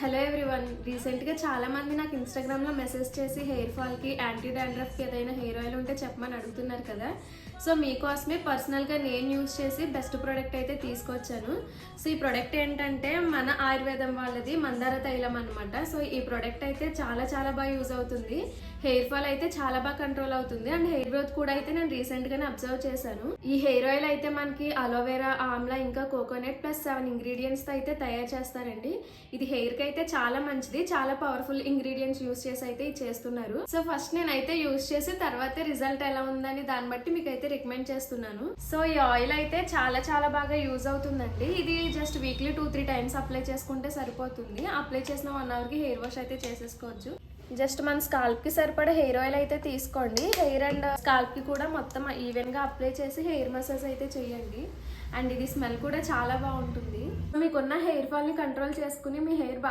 Hello everyone. రీసెంట్గా చాలామంది నాకు ఇన్స్టాగ్రామ్లో మెసేజ్ చేసి హెయిర్ ఫాల్కి యాంటీ డాండ్రఫ్కి ఏదైనా హెయిర్ ఆయిల్ ఉంటే చెప్పమని అడుగుతున్నారు కదా. సో మీకోసమే పర్సనల్గా నేను యూజ్ చేసి బెస్ట్ ప్రోడక్ట్ అయితే తీసుకొచ్చాను. సో ఈ ప్రోడక్ట్ ఏంటంటే మన ఆయుర్వేదం వాళ్ళది మందార తైలం అనమాట. సో ఈ ప్రోడక్ట్ అయితే చాలా చాలా బాగా యూజ్ అవుతుంది. హెయిర్ ఫాల్ అయితే చాలా బాగా కంట్రోల్ అవుతుంది అండ్ హెయిర్ గ్రోత్ కూడా అయితే నేను రీసెంట్గానే అబ్జర్వ్ చేశాను. ఈ హెయిర్ ఆయిల్ అయితే మనకి అలోవెరా, ఆమ్లా ఇంకా కోకోనట్ ప్లస్ 7 ఇంగ్రీడియంట్స్తో అయితే తయారు చేస్తారండి. ఇది హెయిర్కి అయితే చాలా మంచిది. చాలా పవర్ఫుల్ ఇంగ్రీడియంట్స్ యూస్ చేసి అయితే ఇది చేస్తున్నారు. సో ఫస్ట్ నేనైతే యూస్ చేసి తర్వాత రిజల్ట్ ఎలా ఉందని దాన్ని బట్టి మీకు అయితే రికమెండ్ చేస్తున్నాను. సో ఈ ఆయిల్ అయితే చాలా చాలా బాగా యూజ్ అవుతుందండి. ఇది జస్ట్ వీక్లీ 2-3 టైమ్స్ అప్లై చేసుకుంటే సరిపోతుంది. అప్లై చేసిన 1 అవర్కి హెయిర్ వాష్ అయితే చేసేసుకోవచ్చు. జస్ట్ మన స్కాల్ప్కి సరిపడే హెయిర్ ఆయిల్ అయితే తీసుకోండి. హెయిర్ అండ్ స్కాల్ప్కి కూడా మొత్తం ఈవెన్గా అప్లై చేసి హెయిర్ మసాజ్ అయితే చేయండి. అండ్ ఇది స్మెల్ కూడా చాలా బాగుంటుంది. మీకున్న హెయిర్ ఫాల్ని కంట్రోల్ చేసుకుని మీ హెయిర్